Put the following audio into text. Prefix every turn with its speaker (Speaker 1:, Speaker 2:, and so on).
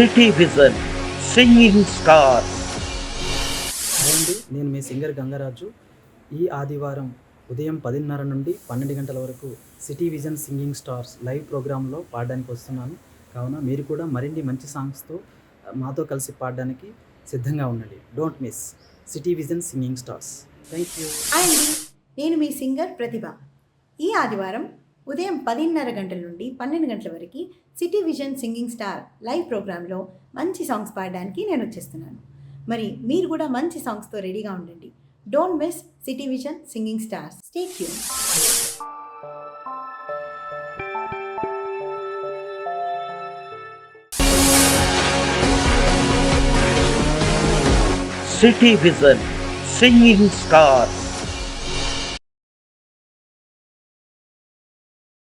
Speaker 1: City vision singing stars.
Speaker 2: Hi అండి, నేను మీ singer Gangaraju. ఈ ఆదివారం ఉదయం 10:30 నుండి 12 గంటల వరకు city vision singing stars live ప్రోగ్రాంలో పాడడానికి వస్తున్నాను. కావున మీరు కూడా మరిన్ని మంచి సాంగ్స్తో మాతో కలిసి పాడడానికి సిద్ధంగా ఉండండి. Don't miss city vision singing stars. Thank you.
Speaker 3: Hi అండి, నేను మీ సింగర్ ప్రతిభ. ఈ ఆదివారం ఉదయం 10:30 గంటల నుండి 12 గంటల వరకు city vision singing star live ప్రోగ్రాంలో మంచి సాంగ్స్ పాడడానికి నేను వచ్చేస్తున్నాను. మరి మీరు కూడా మంచి సాంగ్స్తో రెడీగా ఉండండి. Don't miss city vision singing stars. Stay tune.
Speaker 1: City vision singing stars.